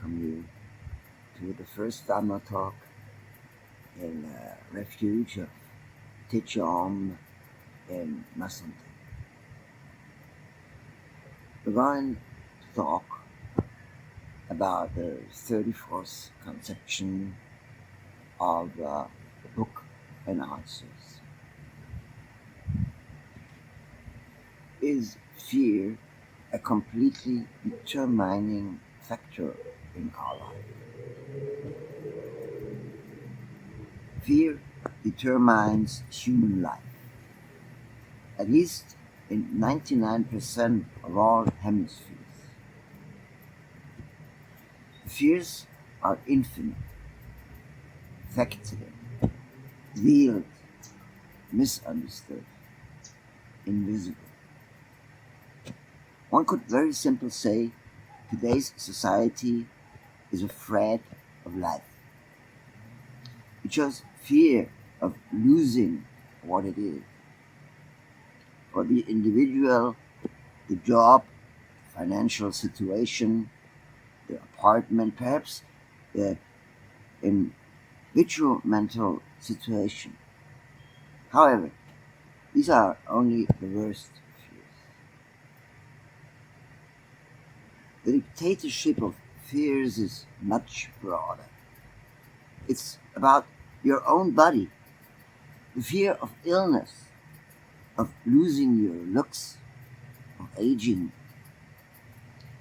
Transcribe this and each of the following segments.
welcome you to the first Dharma talk in refuge of Thich Om in Masante. We're going to talk about the 34th conception of the book and answers. Is fear a completely determining factor in our life? Fear determines human life, at least in 99% of all hemispheres. Fears are infinite, factored, veiled, misunderstood, invisible. One could very simply say today's society is afraid of life. It shows fear of losing what it is. For the individual, the job, financial situation, the apartment, perhaps the individual mental situation. However, these are only the worst fears. The dictatorship of fears is much broader. It's about your own body, the fear of illness, of losing your looks, of aging.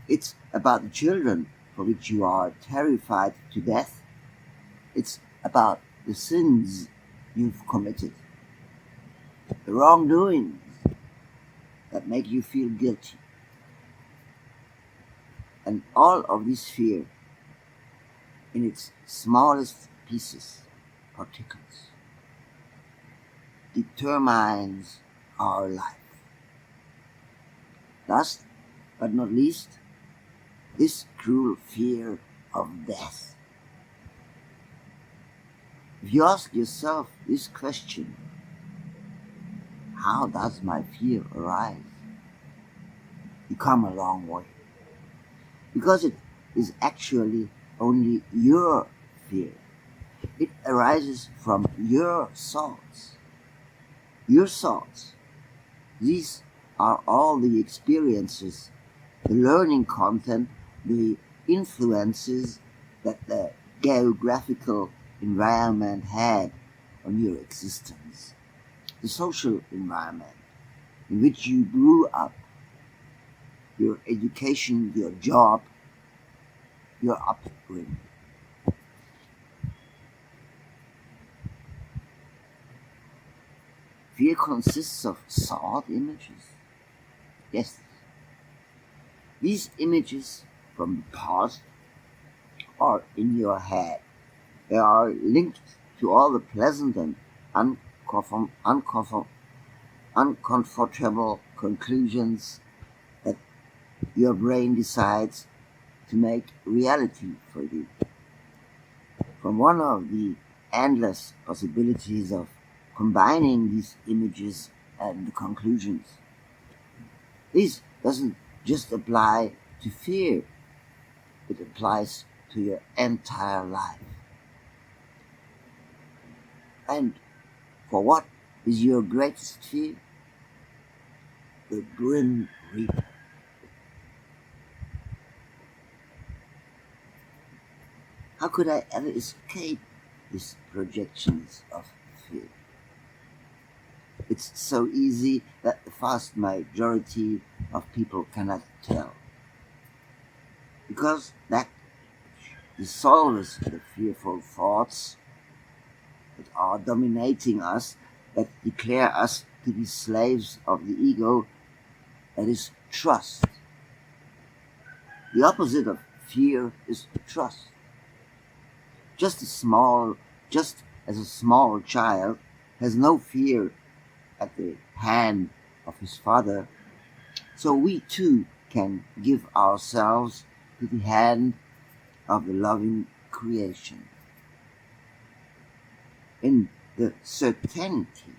It's about the children for which you are terrified to death. It's about the sins you've committed, the wrongdoings that make you feel guilty. And all of this fear, in its smallest pieces, particles, determines our life. Last but not least, this cruel fear of death. If you ask yourself this question, how does my fear arise? You come a long way. Because it is actually only your fear. It arises from your thoughts. Your thoughts. These are all the experiences, the learning content, the influences that the geographical environment had on your existence. The social environment in which you grew up, your education, your job, your upbringing. Fear consists of thought images. Yes. These images from the past are in your head. They are linked to all the pleasant and uncomfortable conclusions that your brain decides to make reality for you. From one of the endless possibilities of combining these images and the conclusions. This doesn't just apply to fear, it applies to your entire life. And for what is your greatest fear? The Grim Reaper. How could I ever escape these projections of fear? It's so easy that the vast majority of people cannot tell. Because that dissolves the fearful thoughts that are dominating us, that declare us to be slaves of the ego, that is trust. The opposite of fear is trust. Just as a small child has no fear at the hand of his father, so we too can give ourselves to the hand of the loving creation. In the certainty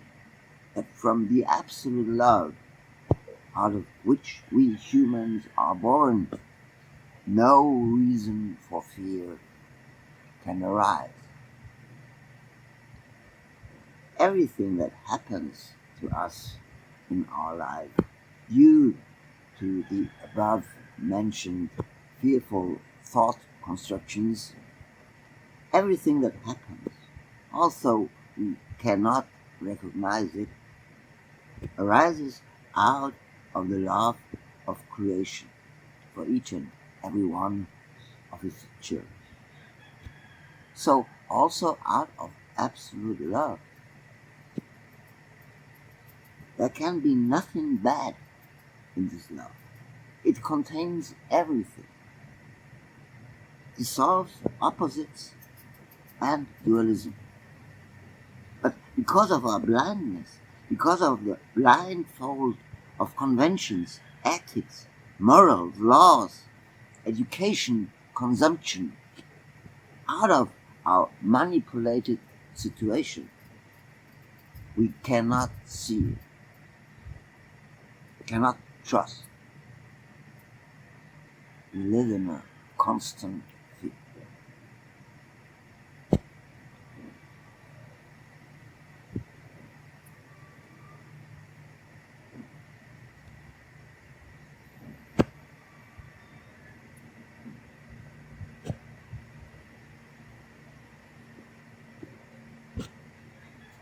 that from the absolute love out of which we humans are born, no reason for fear can arise. Everything that happens to us in our life due to the above mentioned fearful thought constructions, everything that happens, although we cannot recognize it, arises out of the love of creation for each and every one of its children. So also out of absolute love, there can be nothing bad in this love. It contains everything, dissolves opposites and dualism. But because of our blindness, because of the blindfold of conventions, ethics, morals, laws, education, consumption, out of our manipulated situation, we cannot see it, cannot trust. We live in a constant fear.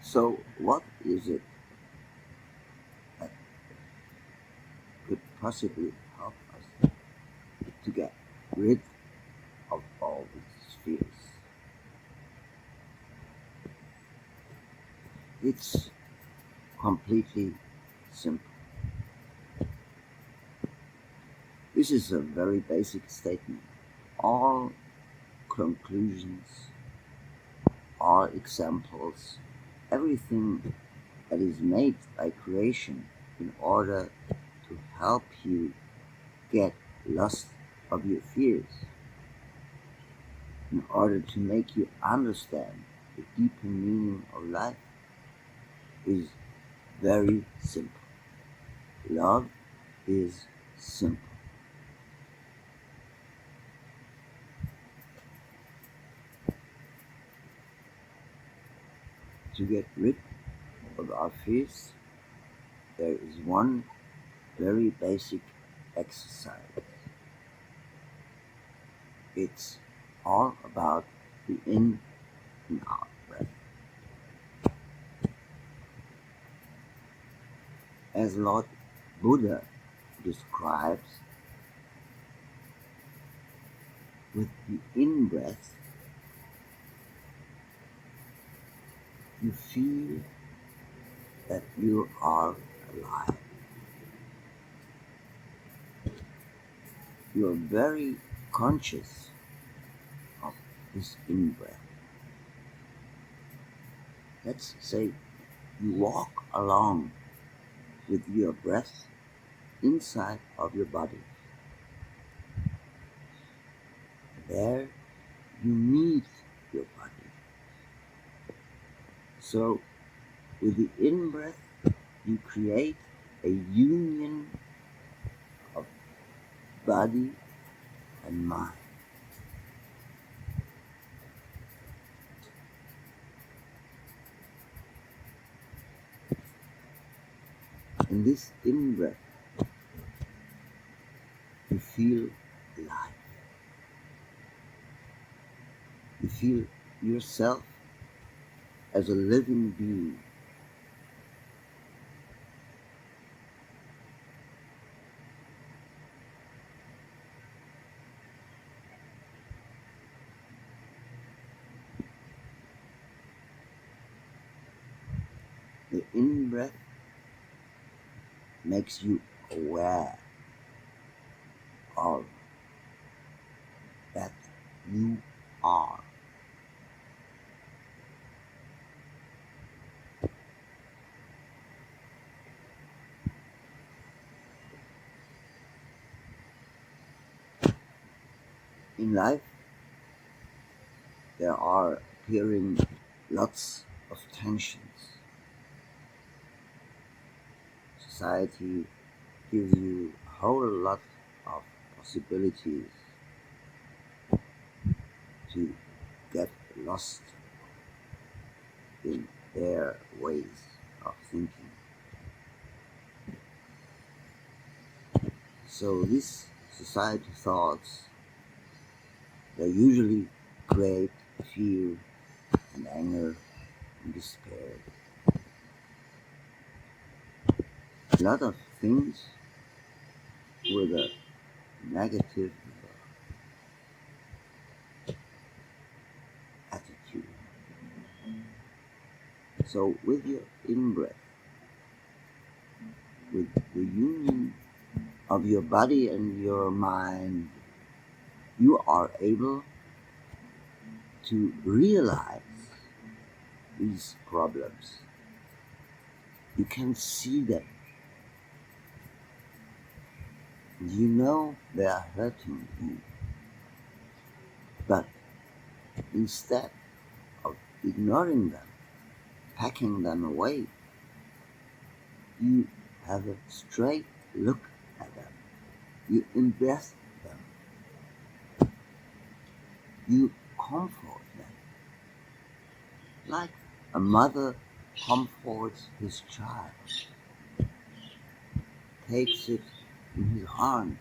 So what is it that could possibly help us to get rid of all these fears? It's completely simple. This is a very basic statement. All conclusions, all examples, everything that is made by creation in order to help you get lost of your fears, in order to make you understand the deeper meaning of life, is very simple. Love is simple. To get rid of our fears, there is one very basic exercise. It's all about the in and out breath. As Lord Buddha describes, with the in breath, you feel that you are alive. You are very conscious of this in breath. Let's say you walk along with your breath inside of your body. There you meet your body. So with the in breath, you create a union of body and mind. In this in breath, you feel alive. You feel yourself as a living being. The in breath makes you aware of that you are. In life, there are appearing lots of tensions. Society gives you a whole lot of possibilities to get lost in their ways of thinking. So these society thoughts, they usually create fear and anger and despair. A lot of things with a negative attitude. So with your in-breath, with the union of your body and your mind, you are able to realize these problems. You can see them. You know they are hurting you. But instead of ignoring them, packing them away, you have a straight look at them. You embrace them. You comfort them. Like a mother comforts his child, takes it in his arms.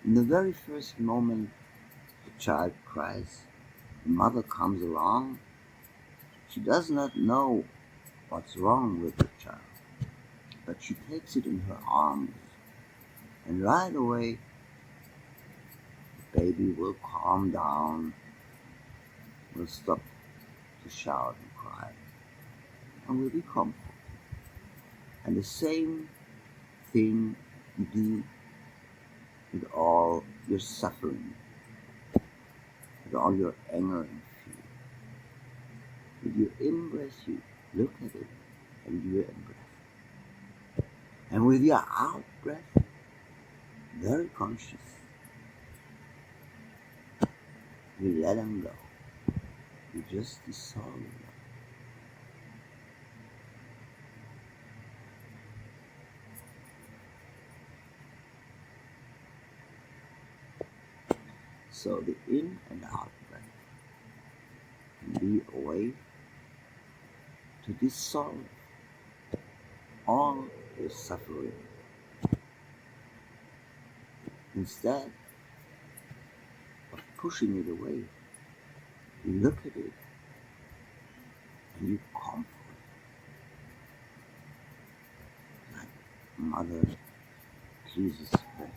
In the very first moment the child cries, the mother comes along. She does not know what's wrong with the child, but she takes it in her arms, and right away the baby will calm down, will stop to shout and cry, and will be comforted. And the same thing you do with all your suffering, with all your anger and fear. With your in-breath, you look at it and you embrace. And with your out-breath, very conscious, you let them go. You just dissolve them. So the in and out breath can be a way to dissolve all your suffering. Instead of pushing it away, you look at it and you comfort it. Like mother pleases her